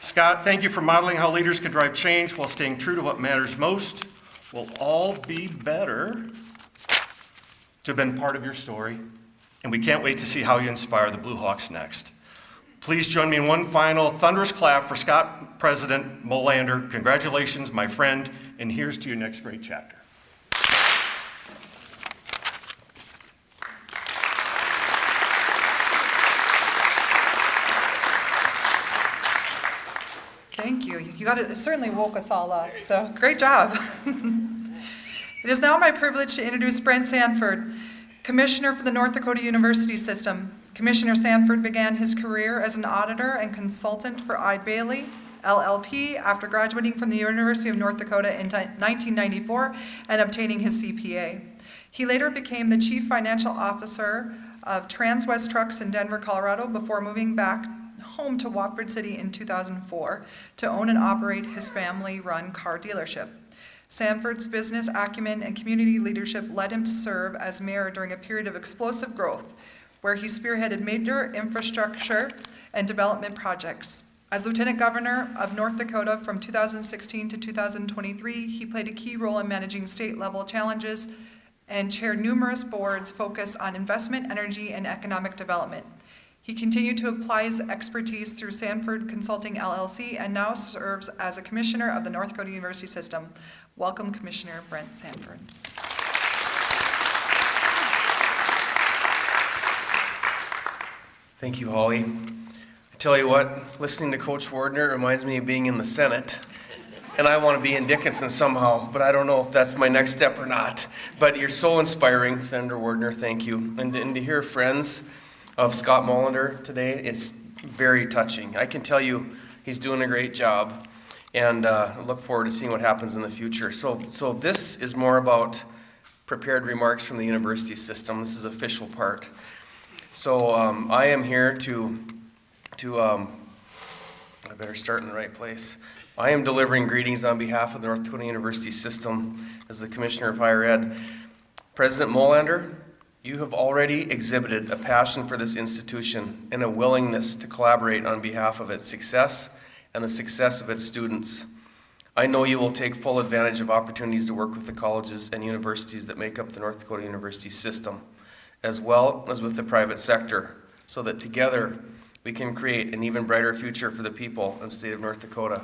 [SPEAKER 7] Scott, thank you for modeling how leaders can drive change while staying true to what matters most, will all be better to have been part of your story, and we can't wait to see how you inspire the Blue Hawks next. Please join me in one final thunderous clap for Scott President Mollander. Congratulations, my friend, and here's to your next great chapter.
[SPEAKER 2] Thank you. You got it, certainly woke us all up, so great job. It is now my privilege to introduce Brent Sanford, Commissioner for the North Dakota University System. Commissioner Sanford began his career as an auditor and consultant for Eide Bailly, LLP, after graduating from the University of North Dakota in 1994 and obtaining his CPA. He later became the Chief Financial Officer of Transwest Trucks in Denver, Colorado, before moving back home to Watford City in 2004 to own and operate his family-run car dealership. Sanford's business acumen and community leadership led him to serve as mayor during a period of explosive growth, where he spearheaded major infrastructure and development projects. As Lieutenant Governor of North Dakota from 2016 to 2023, he played a key role in managing state-level challenges and chaired numerous boards focused on investment, energy, and economic development. He continued to apply his expertise through Sanford Consulting LLC and now serves as a commissioner of the North Dakota University System. Welcome, Commissioner Brent Sanford.
[SPEAKER 8] Thank you, Holly. I tell you what, listening to Coach Wardner reminds me of being in the Senate. And I want to be in Dickinson somehow, but I don't know if that's my next step or not. But you're so inspiring, Senator Wardner, thank you. And to hear friends of Scott Mollander today, it's very touching. I can tell you he's doing a great job, and I look forward to seeing what happens in the future. So this is more about prepared remarks from the university system. This is the official part. So I am here to I better start in the right place. I am delivering greetings on behalf of the North Dakota University System as the Commissioner of Higher Ed. President Mollander, you have already exhibited a passion for this institution and a willingness to collaborate on behalf of its success and the success of its students. I know you will take full advantage of opportunities to work with the colleges and universities that make up the North Dakota University System, as well as with the private sector, so that together we can create an even brighter future for the people and state of North Dakota.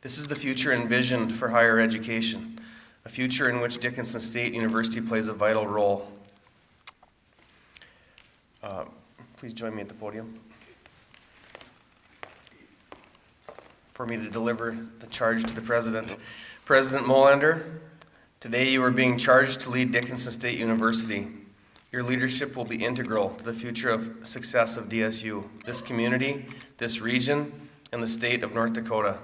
[SPEAKER 8] This is the future envisioned for higher education, a future in which Dickinson State University plays a vital role. Please join me at the podium for me to deliver the charge to the President. President Mollander, today you are being charged to lead Dickinson State University. Your leadership will be integral to the future of success of DSU, this community, this region, and the state of North Dakota.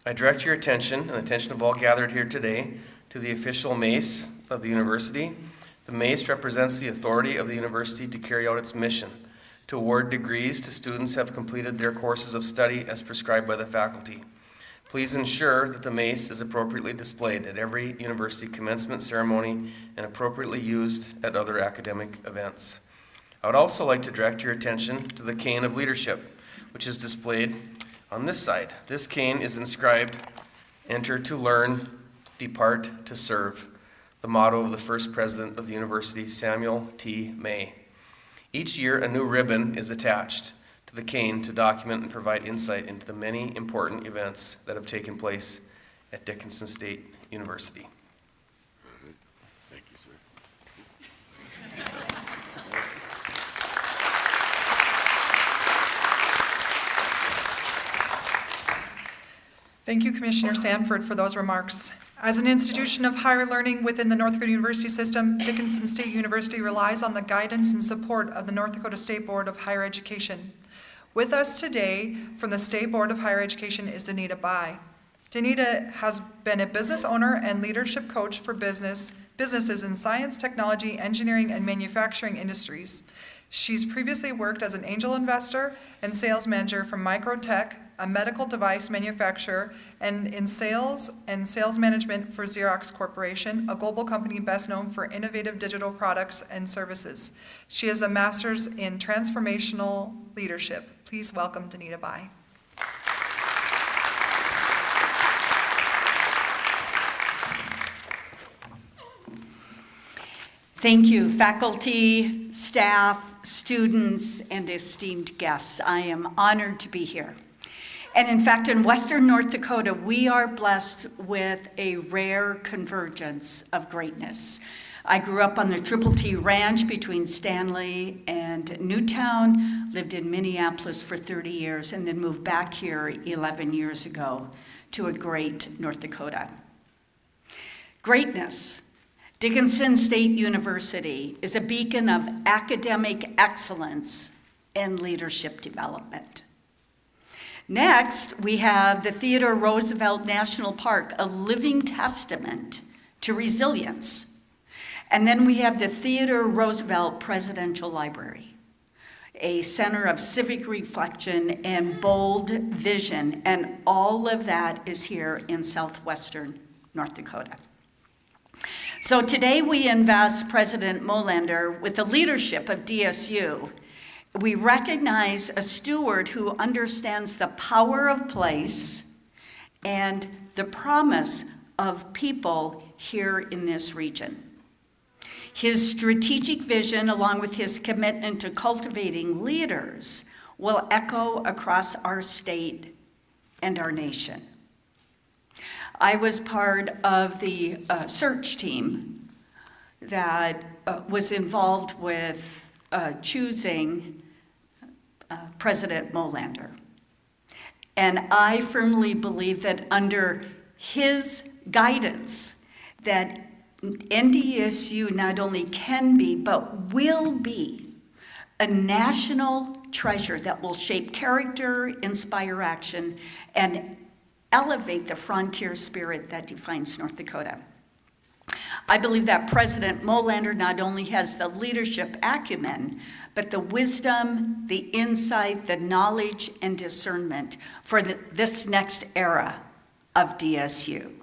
[SPEAKER 8] I direct your attention and the attention of all gathered here today to the official mace of the university. The mace represents the authority of the university to carry out its mission, to award degrees to students who have completed their courses of study as prescribed by the faculty. Please ensure that the mace is appropriately displayed at every university commencement ceremony and appropriately used at other academic events. I would also like to direct your attention to the cane of leadership, which is displayed on this side. This cane is inscribed, "Enter to learn, depart to serve," the motto of the first president of the university, Samuel T. May. Each year, a new ribbon is attached to the cane to document and provide insight into the many important events that have taken place at Dickinson State University.
[SPEAKER 6] Thank you, sir.
[SPEAKER 2] Thank you, Commissioner Sanford, for those remarks. As an institution of higher learning within the North Dakota University System, Dickinson State University relies on the guidance and support of the North Dakota State Board of Higher Education. With us today from the State Board of Higher Education is Danita Bai. Danita has been a business owner and leadership coach for businesses in science, technology, engineering, and manufacturing industries. She's previously worked as an angel investor and sales manager for Microtech, a medical device manufacturer, and in sales and sales management for Xerox Corporation, a global company best known for innovative digital products and services. She has a master's in transformational leadership. Please welcome Danita Bai.
[SPEAKER 9] Thank you, faculty, staff, students, and esteemed guests. I am honored to be here. And in fact, in Western North Dakota, we are blessed with a rare convergence of greatness. I grew up on the Triple T Ranch between Stanley and Newtown, lived in Minneapolis for 30 years, and then moved back here 11 years ago to a great North Dakota. Greatness. Dickinson State University is a beacon of academic excellence and leadership development. Next, we have the Theodore Roosevelt National Park, a living testament to resilience. And then we have the Theodore Roosevelt Presidential Library, a center of civic reflection and bold vision, and all of that is here in southwestern North Dakota. So today we invest President Mollander with the leadership of DSU. We recognize a steward who understands the power of place and the promise of people here in this region. His strategic vision, along with his commitment to cultivating leaders, will echo across our state and our nation. I was part of the search team that was involved with choosing President Mollander. And I firmly believe that under his guidance, that NDSU not only can be, but will be a national treasure that will shape character, inspire action, and elevate the frontier spirit that defines North Dakota. I believe that President Mollander not only has the leadership acumen, but the wisdom, the insight, the knowledge, and discernment for this next era of DSU.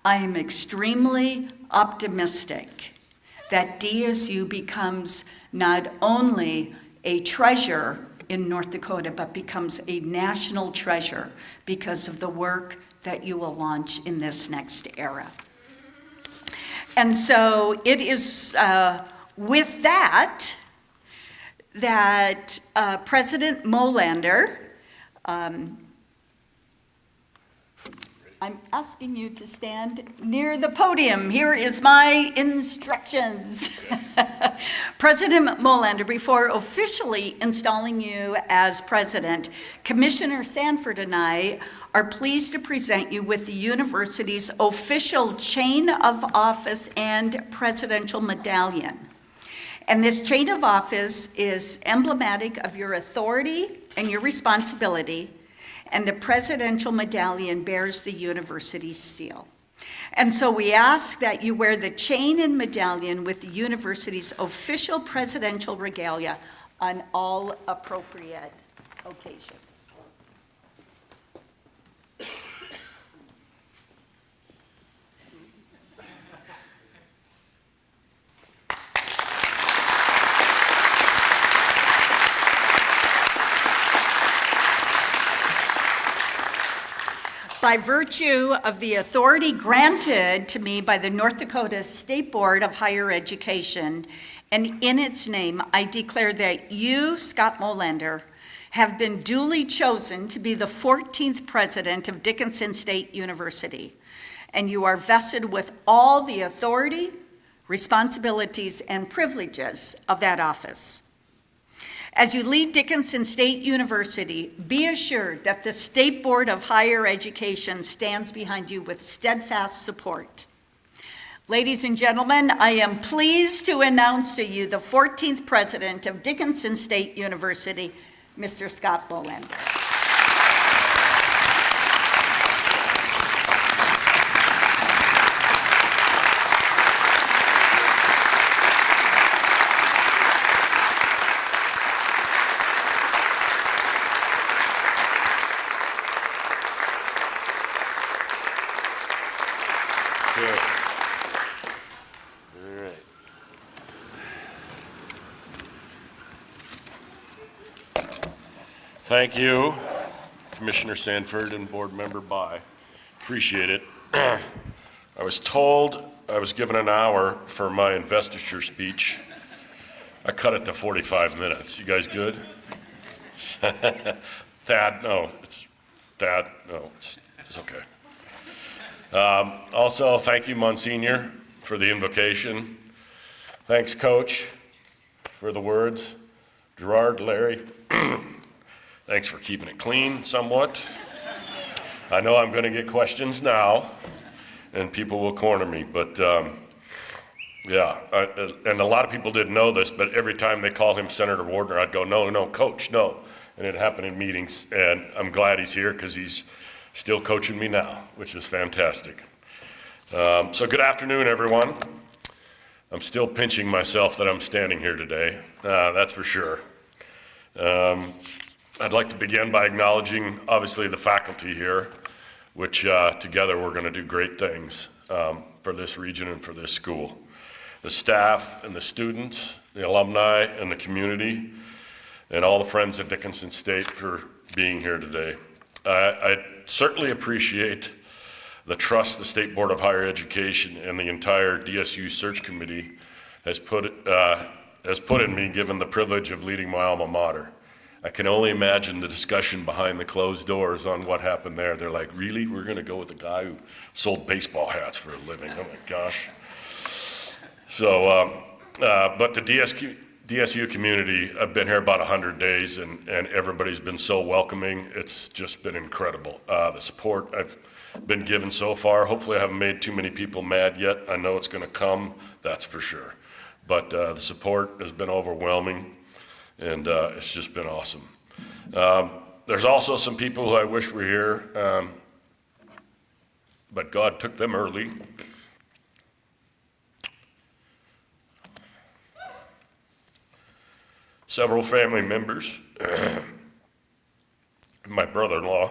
[SPEAKER 9] I am extremely optimistic that DSU becomes not only a treasure in North Dakota, but becomes a national treasure because of the work that you will launch in this next era. And so it is with that President Mollander, I'm asking you to stand near the podium. Here is my instructions. President Mollander, before officially installing you as president, Commissioner Sanford and I are pleased to present you with the university's official chain of office and presidential medallion. And this chain of office is emblematic of your authority and your responsibility, and the presidential medallion bears the university's seal. And so we ask that you wear the chain and medallion with the university's official presidential regalia on all appropriate occasions. By virtue of the authority granted to me by the North Dakota State Board of Higher Education, and in its name, I declare that you, Scott Mollander, have been duly chosen to be the 14th president of Dickinson State University, and you are vested with all the authority, responsibilities, and privileges of that office. As you lead Dickinson State University, be assured that the State Board of Higher Education stands behind you with steadfast support. Ladies and gentlemen, I am pleased to announce to you the 14th president of Dickinson State University, Mr. Scott Mollander.
[SPEAKER 6] Thank you, Commissioner Sanford and Board Member Bai. Appreciate it. I was told I was given an hour for my investiture speech. I cut it to 45 minutes. You guys good? Thad, no, it's okay. Also, thank you, Monsignor, for the invocation. Thanks, Coach, for the words. Gerard, Larry, thanks for keeping it clean somewhat. I know I'm going to get questions now, and people will corner me, but yeah, and a lot of people didn't know this, but every time they called him Senator Wardner, I'd go, no, Coach, no. And it happened in meetings, and I'm glad he's here because he's still coaching me now, which is fantastic. So good afternoon, everyone. I'm still pinching myself that I'm standing here today, that's for sure. I'd like to begin by acknowledging, obviously, the faculty here, which together we're going to do great things for this region and for this school. The staff and the students, the alumni and the community, and all the friends at Dickinson State for being here today. I certainly appreciate the trust the State Board of Higher Education and the entire DSU Search Committee has put in me, given the privilege of leading my alma mater. I can only imagine the discussion behind the closed doors on what happened there. They're like, really? We're going to go with a guy who sold baseball hats for a living? Oh my gosh. So, but the DSU community, I've been here about 100 days and everybody's been so welcoming. It's just been incredible. The support I've been given so far, hopefully I haven't made too many people mad yet. I know it's going to come, that's for sure. But the support has been overwhelming, and it's just been awesome. There's also some people who I wish were here, but God took them early. Several family members, my brother-in-law,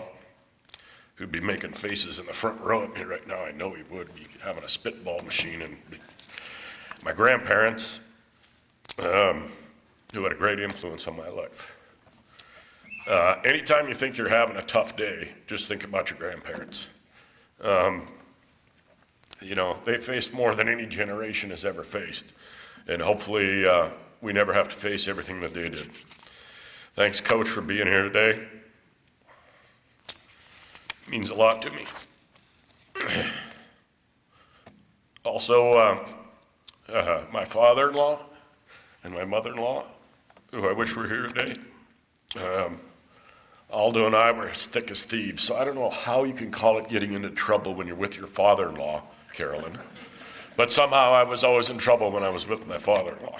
[SPEAKER 6] who'd be making faces in the front row at me right now. I know he would be having a spitball machine. And my grandparents, who had a great influence on my life. Anytime you think you're having a tough day, just think about your grandparents. You know, they faced more than any generation has ever faced. And hopefully we never have to face everything that they did. Thanks, Coach, for being here today. Means a lot to me. Also, my father-in-law and my mother-in-law, who I wish were here today. Aldo and I were as thick as thieves, so I don't know how you can call it getting into trouble when you're with your father-in-law, Carolyn. But somehow I was always in trouble when I was with my father-in-law.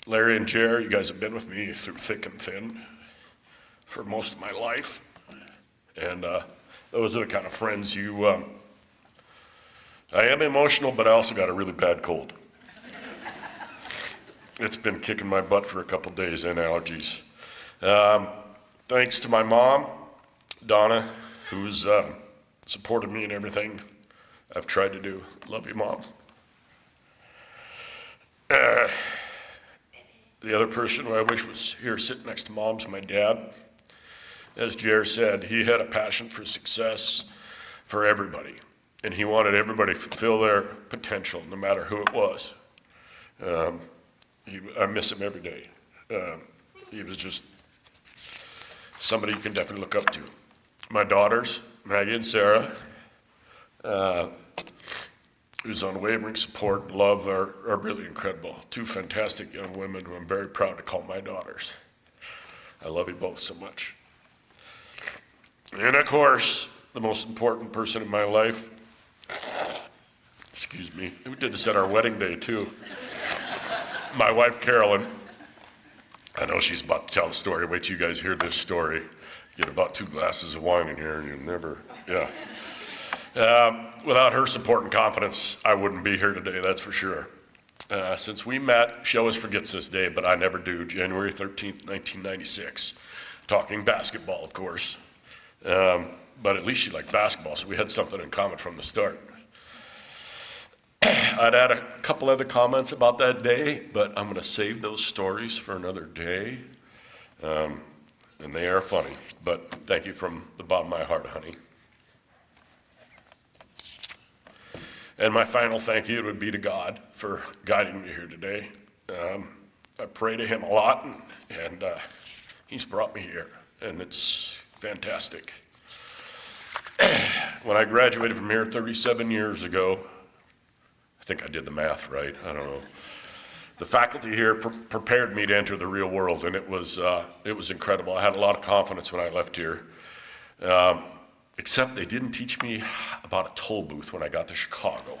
[SPEAKER 6] Larry and Jer, you guys have been with me through thick and thin for most of my life. And those are the kind of friends you, I am emotional, but I also got a really bad cold. It's been kicking my butt for a couple days and allergies. Thanks to my mom, Donna, who's supported me in everything I've tried to do. Love you, Mom. The other person who I wish was here sitting next to Mom's my dad. As Jer said, he had a passion for success for everybody, and he wanted everybody to fulfill their potential, no matter who it was. I miss him every day. He was just somebody you can definitely look up to. My daughters, Maggie and Sarah, whose unwavering support and love are really incredible. Two fantastic young women who I'm very proud to call my daughters. I love you both so much. And of course, the most important person in my life, excuse me, we did this at our wedding day too. My wife, Carolyn. I know she's about to tell the story. Wait till you guys hear this story. Get about 2 glasses of wine in here and you'll never, yeah. Without her support and confidence, I wouldn't be here today, that's for sure. Since we met, she always forgets this day, but I never do, January 13th, 1996. Talking basketball, of course. But at least she liked basketball, so we had something in common from the start. I'd add a couple other comments about that day, but I'm going to save those stories for another day. and they are funny, but thank you from the bottom of my heart, honey. And my final thank you would be to God for guiding me here today. I pray to him a lot, and he's brought me here, and it's fantastic. When I graduated from here 37 years ago, I think I did the math right, I don't know. The faculty here prepared me to enter the real world, and it was incredible. I had a lot of confidence when I left here, except they didn't teach me about a toll booth when I got to Chicago.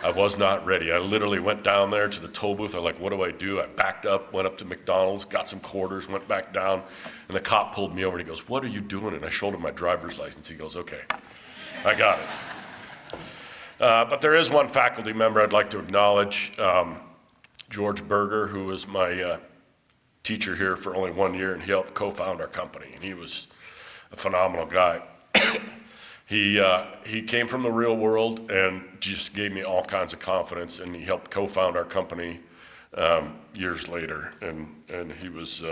[SPEAKER 6] I was not ready. I literally went down there to the toll booth. I'm like, what do I do? I backed up, went up to McDonald's, got some quarters, went back down, and the cop pulled me over and he goes, what are you doing? And I showed him my driver's license. He goes, okay, I got it. But there is one faculty member I'd like to acknowledge, George Berger, who was my teacher here for only 1 year, and he helped co-found our company, and he was a phenomenal guy. He came from the real world and just gave me all kinds of confidence, and he helped co-found our company years later, and he was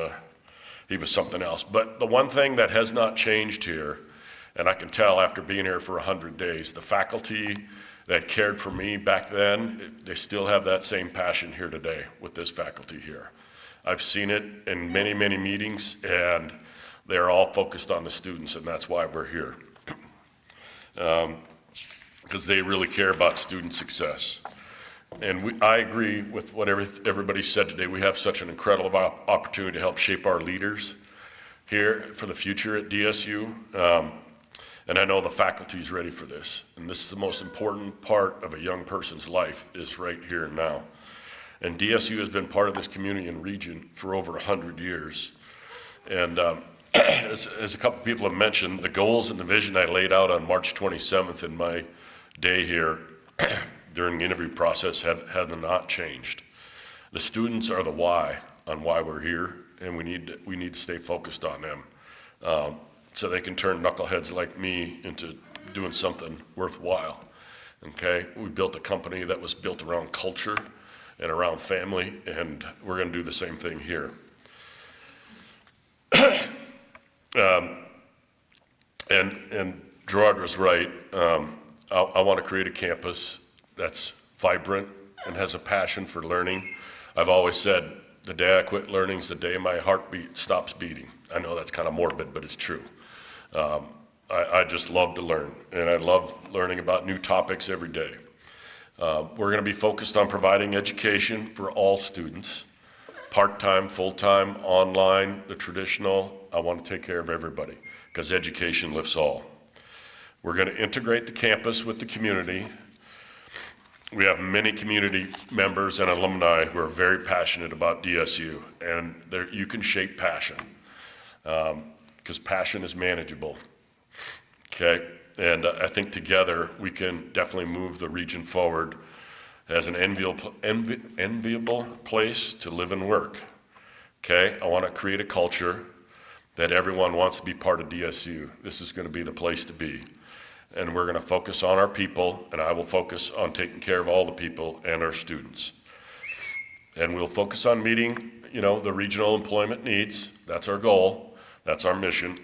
[SPEAKER 6] something else. But the one thing that has not changed here, and I can tell after being here for 100 days, the faculty that cared for me back then, they still have that same passion here today with this faculty here. I've seen it in many, many meetings, and they're all focused on the students, and that's why we're here. Because they really care about student success. And I agree with what everybody said today. We have such an incredible opportunity to help shape our leaders here for the future at DSU. And I know the faculty is ready for this. And this is the most important part of a young person's life, is right here and now. And DSU has been part of this community and region for over 100 years. And as a couple people have mentioned, the goals and the vision I laid out on March 27th in my day here during the interview process have not changed. The students are the why on why we're here, and we need to stay focused on them so they can turn knuckleheads like me into doing something worthwhile. Okay, we built a company that was built around culture and around family, and we're going to do the same thing here. And Gerard was right. I want to create a campus that's vibrant and has a passion for learning. I've always said the day I quit learning is the day my heartbeat stops beating. I know that's kind of morbid, but it's true. I just love to learn, and I love learning about new topics every day. We're going to be focused on providing education for all students, part-time, full-time, online, the traditional. I want to take care of everybody because education lifts all. We're going to integrate the campus with the community. We have many community members and alumni who are very passionate about DSU, and you can shape passion because passion is manageable. Okay, and I think together we can definitely move the region forward as an enviable place to live and work. Okay, I want to create a culture that everyone wants to be part of DSU. This is going to be the place to be. And we're going to focus on our people, and I will focus on taking care of all the people and our students. And we'll focus on meeting, the regional employment needs. That's our goal. That's our mission.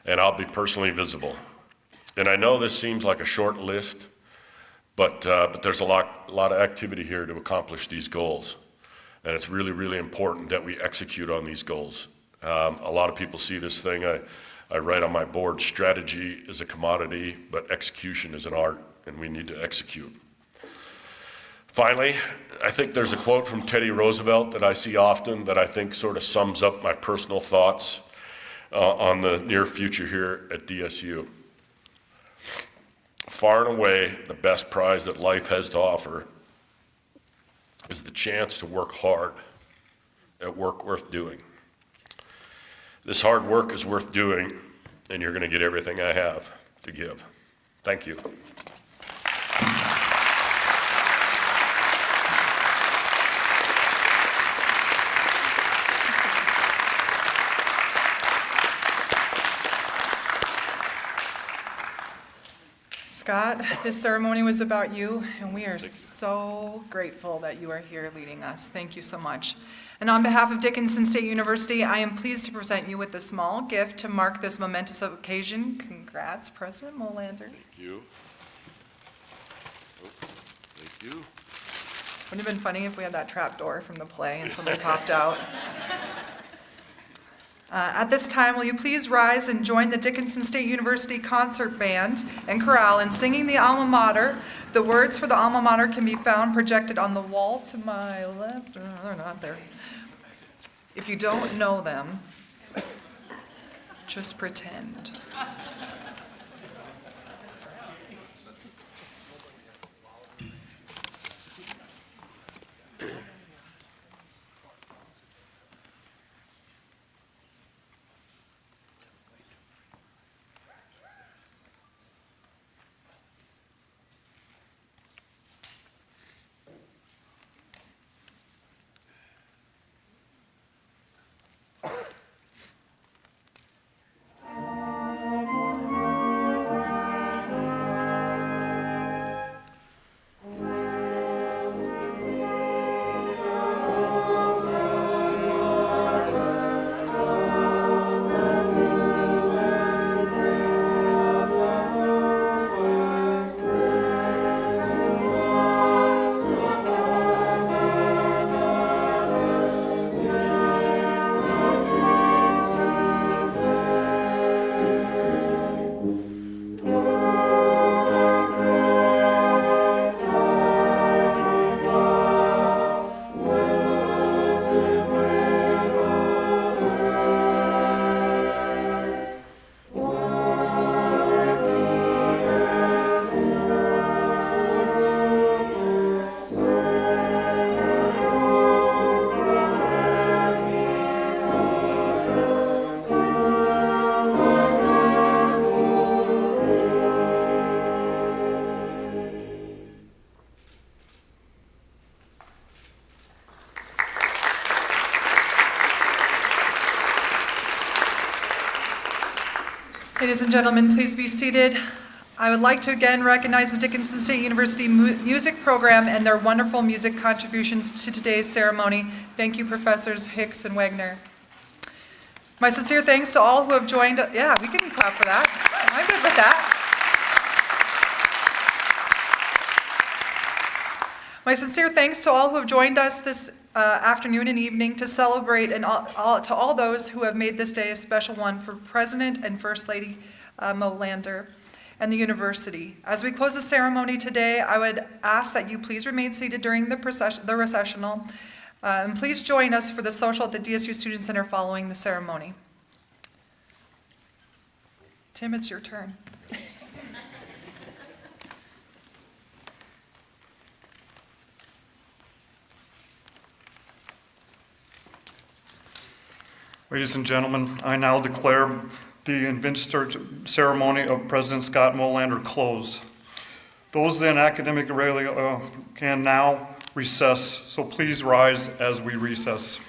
[SPEAKER 6] And I'll be personally visible. And I know this seems like a short list, but there's a lot of activity here to accomplish these goals. And it's really, really important that we execute on these goals. A lot of people see this thing. I write on my board, strategy is a commodity, but execution is an art, and we need to execute. Finally, I think there's a quote from Teddy Roosevelt that I see often that I think sort of sums up my personal thoughts on the near future here at DSU. Far and away, the best prize that life has to offer is the chance to work hard at work worth doing. This hard work is worth doing, and you're going to get everything I have to give. Thank you.
[SPEAKER 2] Scott Scott. This ceremony was about you, and we are so grateful that you are here leading us. Thank you so much. And on behalf of Dickinson State University, I am pleased to present you with a small gift to mark this momentous occasion. Congrats, President Mollander.
[SPEAKER 6] Thank you. Oh, thank you.
[SPEAKER 2] Wouldn't have been funny if we had that trap door from the play and somebody popped out. At this time, will you please rise and join the Dickinson State University Concert Band and Chorale in singing the alma mater. The words for the alma mater can be found projected on the wall to my left. Oh, they're not there. If you don't know them, just pretend. Ladies and gentlemen, please be seated. I would like to again recognize the Dickinson State University music program and their wonderful music contributions to today's ceremony. Thank you, Professors Hicks and Wagner. My sincere thanks to all who have joined. Yeah, we can clap for that. I'm good with that. My sincere thanks to all who have joined us this afternoon and evening to celebrate, and to all those who have made this day a special one for President and First Lady Mollander and the university. As we close the ceremony today, I would ask that you please remain seated during the recessional. And please join us for the social at the DSU Student Center following the ceremony. Tim, it's your turn.
[SPEAKER 1] Ladies and gentlemen, I now declare the Investiture ceremony of President Scott Mollander closed. Those in academic can now recess, so please rise as we recess.